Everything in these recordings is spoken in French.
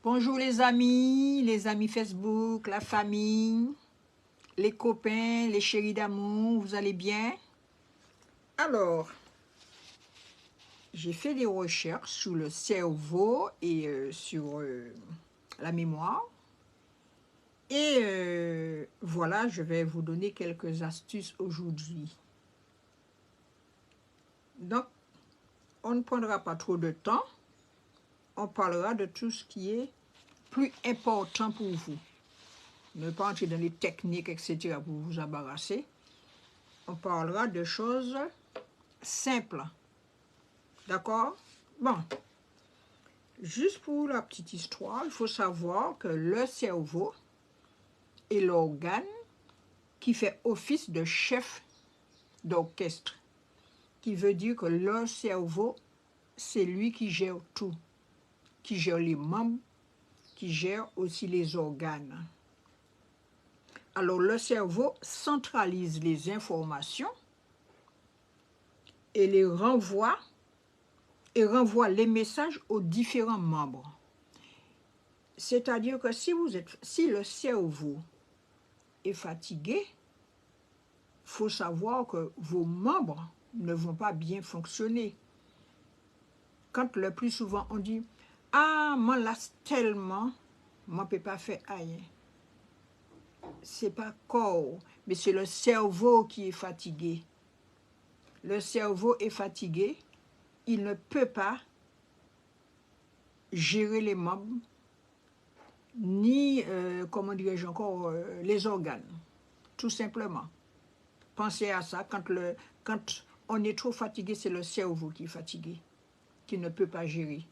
Bonjour les amis Facebook, la famille, les copains, les chéris d'amour, vous allez bien? Alors, j'ai fait des recherches sur le cerveau et sur la mémoire. Et voilà, je vais vous donner quelques astuces aujourd'hui. Donc, on ne prendra pas trop de temps. On parlera de tout ce qui est plus important pour vous. Ne pas entrer dans les techniques, etc. pour vous embarrasser. On parlera de choses simples. D'accord? Bon. Juste pour la petite histoire, il faut savoir que le cerveau est l'organe qui fait office de chef d'orchestre. Qui veut dire que le cerveau, c'est lui qui gère tout. Qui gère les membres, qui gère aussi les organes. Alors, le cerveau centralise les informations et les renvoie les messages aux différents membres. C'est-à-dire que si le cerveau est fatigué, il faut savoir que vos membres ne vont pas bien fonctionner. Quand le plus souvent on dit « Ah, moi lasse tellement, moi ne peux pas faire rien ». Ce n'est pas corps, mais c'est le cerveau qui est fatigué. Le cerveau est fatigué, il ne peut pas gérer les membres, ni, comment dirais-je encore, les organes, tout simplement. Pensez à ça, quand on est trop fatigué, c'est le cerveau qui est fatigué, qui ne peut pas gérer.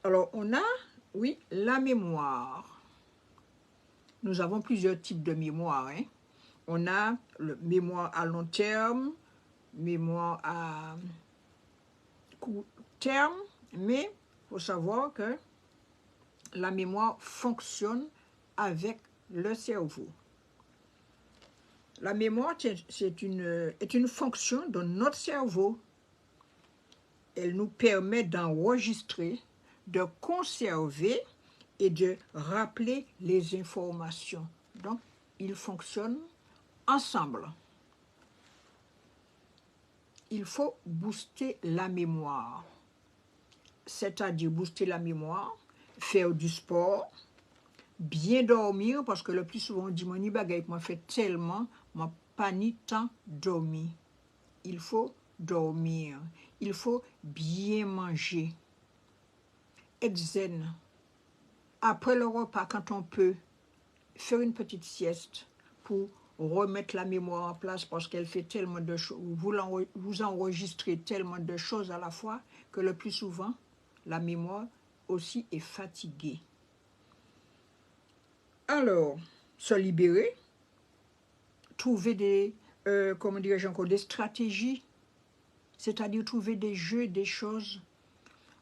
Alors, on a, oui, la mémoire. Nous avons plusieurs types de mémoire. Hein. On a le mémoire à long terme, mémoire à court terme, mais il faut savoir que la mémoire fonctionne avec le cerveau. La mémoire est une fonction de notre cerveau. Elle nous permet d'enregistrer, de conserver et de rappeler les informations. Donc, ils fonctionnent ensemble. Il faut booster la mémoire. C'est-à-dire booster la mémoire, faire du sport, bien dormir, parce que le plus souvent on dit « Mon bagay, moi fait tellement, moi pas ni temps dormir ». Il faut dormir, il faut bien manger, être zen. Après le repas, quand on peut, faire une petite sieste pour remettre la mémoire en place parce qu'elle fait tellement de choses, vous enregistrez tellement de choses à la fois que le plus souvent, la mémoire aussi est fatiguée. Alors, se libérer, trouver des, comment dirais-je encore, des stratégies, c'est-à-dire trouver des jeux, des choses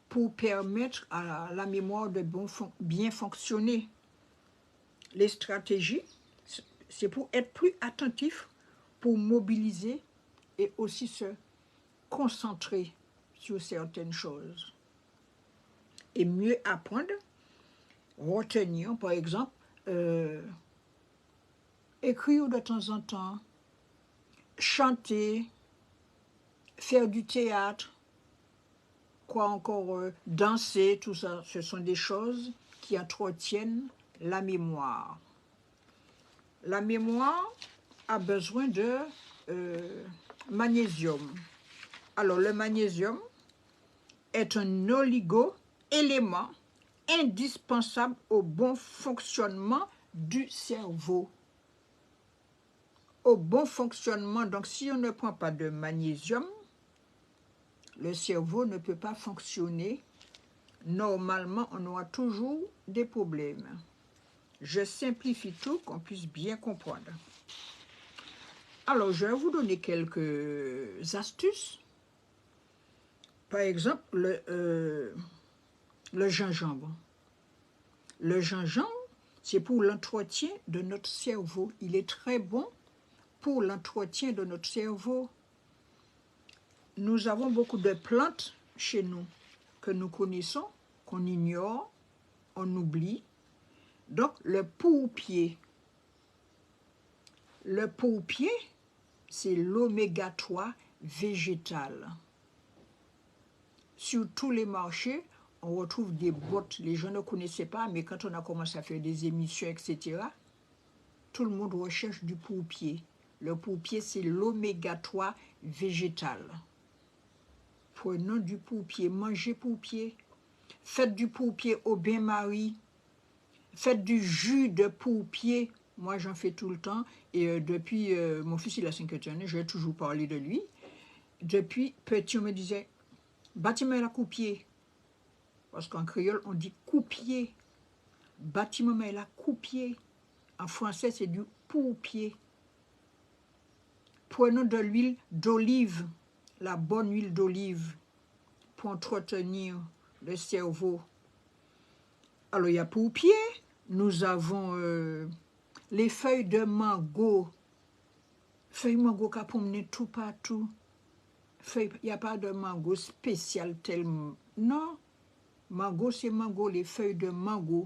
pour permettre à la mémoire de bien fonctionner. Les stratégies, c'est pour être plus attentif, pour mobiliser et aussi se concentrer sur certaines choses. Et mieux apprendre, retenir, par exemple, écrire de temps en temps, chanter, faire du théâtre, quoi encore, danser, tout ça, ce sont des choses qui entretiennent la mémoire. La mémoire a besoin de magnésium. Alors, le magnésium est un oligo-élément indispensable au bon fonctionnement du cerveau. Au bon fonctionnement, donc si on ne prend pas de magnésium, le cerveau ne peut pas fonctionner. Normalement, on aura toujours des problèmes. Je simplifie tout, qu'on puisse bien comprendre. Alors, je vais vous donner quelques astuces. Par exemple, le gingembre. Le gingembre, c'est pour l'entretien de notre cerveau. Il est très bon pour l'entretien de notre cerveau. Nous avons beaucoup de plantes chez nous que nous connaissons, qu'on ignore, on oublie. Donc, le pourpier. Le pourpier, c'est l'oméga 3 végétal. Sur tous les marchés, on retrouve des bottes. Les gens ne connaissaient pas, mais quand on a commencé à faire des émissions, etc., tout le monde recherche du pourpier. Le pourpier, c'est l'oméga 3 végétal. Prenons du pourpier, mangez pourpier. Faites du pourpier au bain-marie. Faites du jus de pourpier. Moi, j'en fais tout le temps. Et depuis, mon fils, il a 51 ans, j'ai toujours parlé de lui. Depuis petit, on me disait, bâtiment la coupier. Parce qu'en créole, on dit coupier. Bâtiment la coupier. En français, c'est du pourpier. Prenons de l'huile d'olive, la bonne huile d'olive, pour entretenir le cerveau. Alors, il y a pourpier. Nous avons les feuilles de mango. Feuilles de mango qui promener tout partout. Il n'y a pas de mango spécial tellement. Non. Mango, c'est mango. Les feuilles de mango.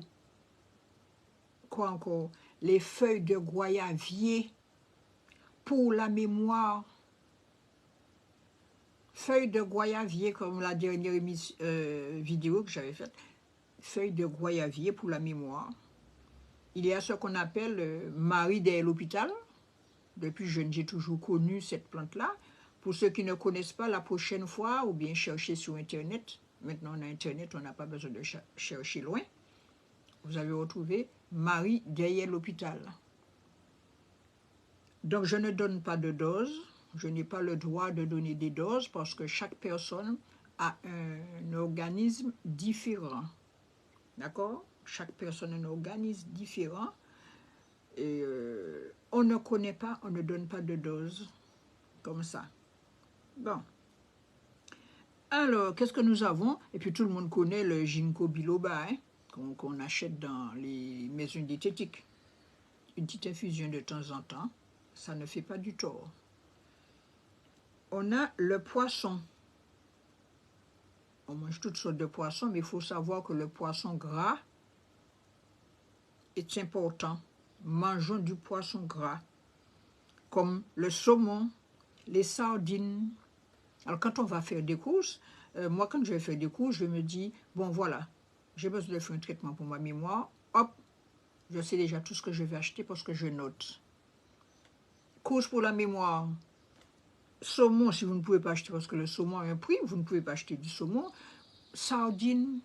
Quoi encore? Les feuilles de goyavier. Pour la mémoire. Feuilles de goyavier, comme la dernière vidéo que j'avais faite. Feuilles de goyavier pour la mémoire. Il y a ce qu'on appelle Marie de l'hôpital. Depuis jeune, j'ai toujours connu cette plante-là. Pour ceux qui ne connaissent pas, la prochaine fois, ou bien chercher sur Internet. Maintenant, on a Internet, on n'a pas besoin de chercher loin. Vous allez retrouver Marie derrière l'hôpital. Donc, je ne donne pas de dose. Je n'ai pas le droit de donner des doses parce que chaque personne a un organisme différent. D'accord? Chaque personne a un organisme différent. Et on ne connaît pas, on ne donne pas de dose comme ça. Bon. Alors, qu'est-ce que nous avons? Et puis tout le monde connaît le ginkgo biloba, hein, qu'on achète dans les maisons diététiques. Une petite infusion de temps en temps, ça ne fait pas du tort. On a le poisson. On mange toutes sortes de poissons, mais il faut savoir que le poisson gras est important. Mangeons du poisson gras, comme le saumon, les sardines. Alors, quand on va faire des courses, moi, quand je vais faire des courses, je me dis, bon, voilà, j'ai besoin de faire un traitement pour ma mémoire. Hop, je sais déjà tout ce que je vais acheter parce que je note. Course pour la mémoire. Saumon, si vous ne pouvez pas acheter, parce que le saumon a un prix, vous ne pouvez pas acheter du saumon. Sardines.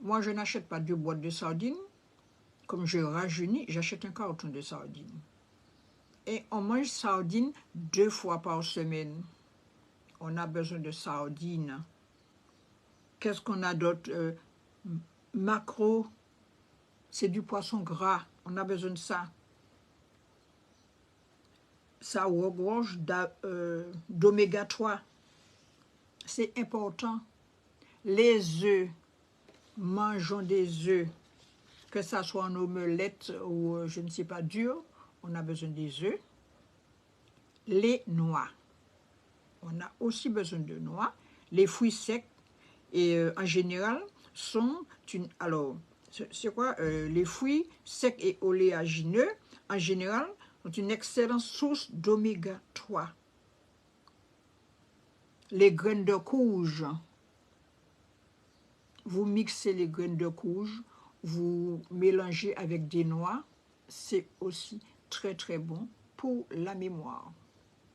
Moi, je n'achète pas 2 boîtes de sardines. Comme je rajeunis, j'achète un carton de sardines. Et on mange sardines 2 fois par semaine. On a besoin de sardines. Qu'est-ce qu'on a d'autre? Maquereau, c'est du poisson gras. On a besoin de ça. Ça regorge d'oméga 3. C'est important. Les œufs. Mangeons des œufs. Que ça soit en omelette ou je ne sais pas dur, on a besoin des œufs. Les noix. On a aussi besoin de noix. Les fruits secs, et en général, sont une... Alors, c'est quoi? Les fruits secs et oléagineux, en général, sont une excellente source d'oméga 3. Les graines de courge. Vous mixez les graines de courge, vous mélangez avec des noix. C'est aussi très, très bon pour la mémoire.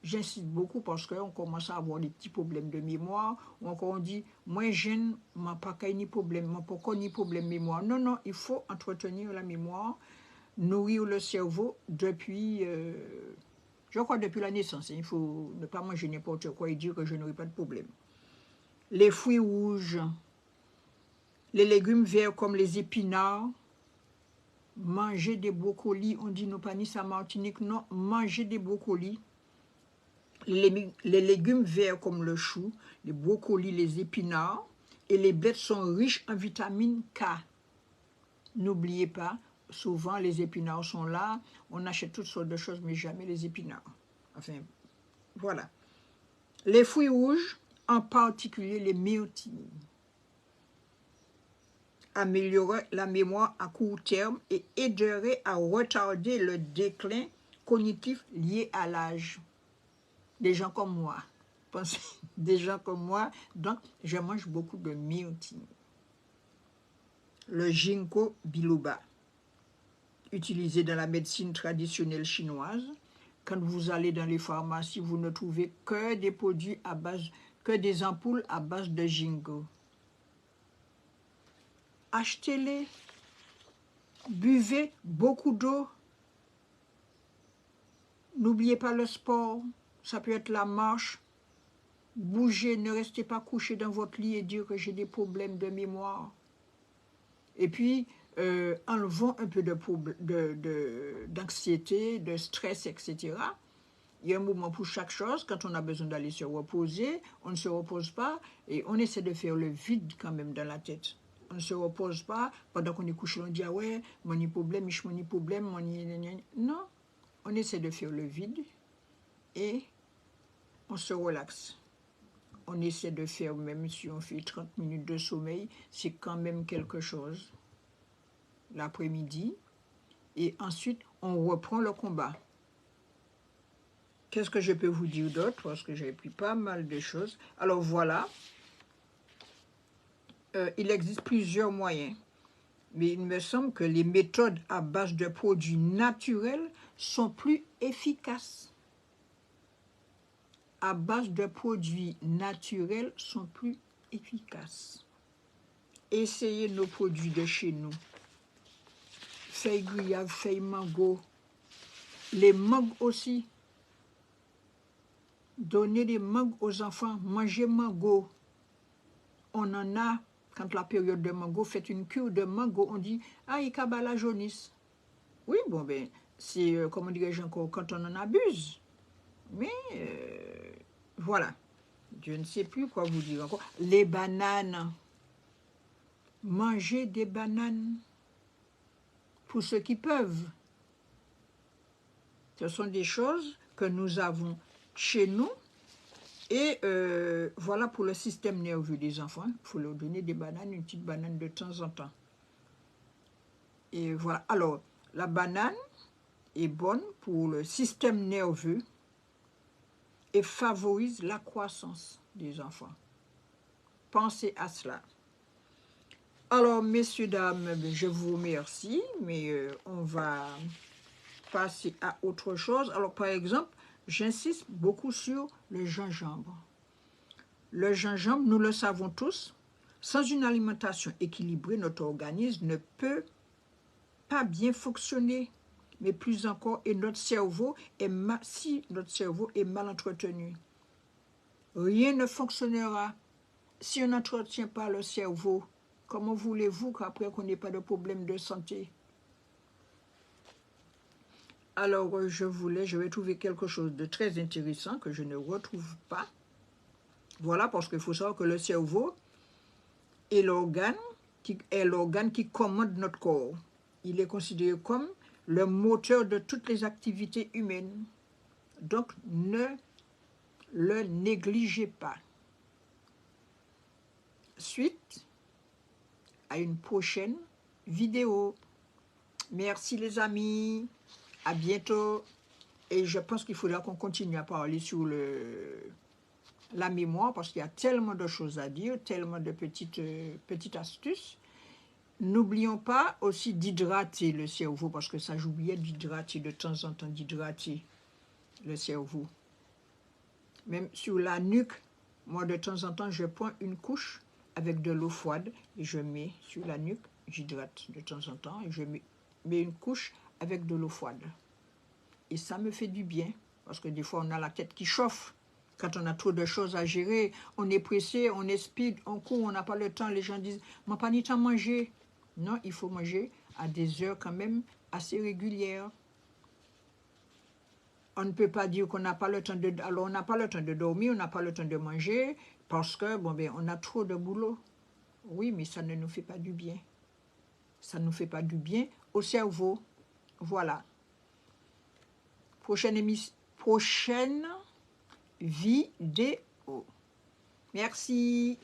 J'insiste beaucoup parce qu'on commence à avoir des petits problèmes de mémoire. Ou encore on dit, moi jeune, je n'ai pas ni problème, ni problème de mémoire. Non, non, il faut entretenir la mémoire, nourrir le cerveau depuis, je crois depuis la naissance. Il faut ne pas manger n'importe quoi et dire que je n'aurai pas de problème. Les fruits rouges, les légumes verts comme les épinards, manger des brocolis, on dit non pas ni ça Martinique, non, manger des brocolis. Les légumes verts comme le chou, les brocolis, les épinards et les blettes sont riches en vitamine K. N'oubliez pas, souvent les épinards sont là, on achète toutes sortes de choses, mais jamais les épinards. Enfin, voilà. Les fruits rouges, en particulier les myrtilles. améliorerait la mémoire à court terme et aiderait à retarder le déclin cognitif lié à l'âge. Des gens comme moi. Pensez, des gens comme moi. Donc, je mange beaucoup de myrtille. Le ginkgo biloba, utilisé dans la médecine traditionnelle chinoise. Quand vous allez dans les pharmacies, vous ne trouvez que des produits à base, que des ampoules à base de ginkgo. Achetez-les, buvez beaucoup d'eau. N'oubliez pas le sport, ça peut être la marche. Bougez, ne restez pas couché dans votre lit et dire que j'ai des problèmes de mémoire. Et puis, enlevons un peu d'anxiété, de stress, etc. Il y a un moment pour chaque chose. Quand on a besoin d'aller se reposer, on ne se repose pas et on essaie de faire le vide quand même dans la tête. On ne se repose pas pendant qu'on est couché, on dit ah ouais, mon problème, mon problème, non, on essaie de faire le vide et on se relaxe. On essaie de faire, même si on fait 30 minutes de sommeil, c'est quand même quelque chose l'après-midi. Et ensuite, on reprend le combat. Qu'est-ce que je peux vous dire d'autre? Parce que j'ai pris pas mal de choses. Alors voilà, il existe plusieurs moyens. Mais il me semble que les méthodes à base de produits naturels sont plus efficaces. À base de produits naturels sont plus efficaces. Essayez nos produits de chez nous. Feuilles gruyave, feuilles mango. Les mangues aussi. Donnez des mangues aux enfants. Mangez mango. On en a, quand la période de mango, faites une cure de mango, on dit « Ah, il y a la jaunisse ». Oui, bon, ben, c'est, comment dirais-je encore, quand on en abuse. Mais, voilà. Je ne sais plus quoi vous dire encore. Les bananes. Mangez des bananes. Pour ceux qui peuvent. Ce sont des choses que nous avons chez nous. Et voilà pour le système nerveux des enfants. Il faut leur donner des bananes, une petite banane de temps en temps. Et voilà. Alors, la banane est bonne pour le système nerveux et favorise la croissance des enfants. Pensez à cela. Alors, messieurs, dames, je vous remercie, mais on va passer à autre chose. Alors, par exemple, j'insiste beaucoup sur le gingembre. Le gingembre, nous le savons tous, sans une alimentation équilibrée, notre organisme ne peut pas bien fonctionner, mais plus encore, et notre cerveau si notre cerveau est mal entretenu. Rien ne fonctionnera si on n'entretient pas le cerveau. Comment voulez-vous qu'après qu'on n'ait pas de problème de santé? Alors, je vais trouver quelque chose de très intéressant que je ne retrouve pas. Voilà, parce qu'il faut savoir que le cerveau est l'organe qui commande notre corps. Il est considéré comme le moteur de toutes les activités humaines. Donc, ne le négligez pas. Suite à une prochaine vidéo. Merci les amis. À bientôt. Et je pense qu'il faudra qu'on continue à parler sur la mémoire parce qu'il y a tellement de choses à dire, tellement de petites astuces. N'oublions pas aussi d'hydrater le cerveau parce que ça j'oubliais d'hydrater de temps en temps, d'hydrater le cerveau. Même sur la nuque, moi de temps en temps je prends une couche avec de l'eau froide et je mets sur la nuque, j'hydrate de temps en temps et je mets une couche avec de l'eau froide. Et ça me fait du bien parce que des fois on a la tête qui chauffe. Quand on a trop de choses à gérer, on est pressé, on est speed, on court, on n'a pas le temps. Les gens disent « Moi, pas ni temps manger ». Non, il faut manger à des heures quand même assez régulières. On ne peut pas dire qu'on n'a pas le temps de... Alors, on n'a pas le temps de dormir, on n'a pas le temps de manger parce que, bon, ben, on a trop de boulot. Oui, mais ça ne nous fait pas du bien. Ça ne nous fait pas du bien au cerveau. Voilà. Prochaine vidéo. Merci.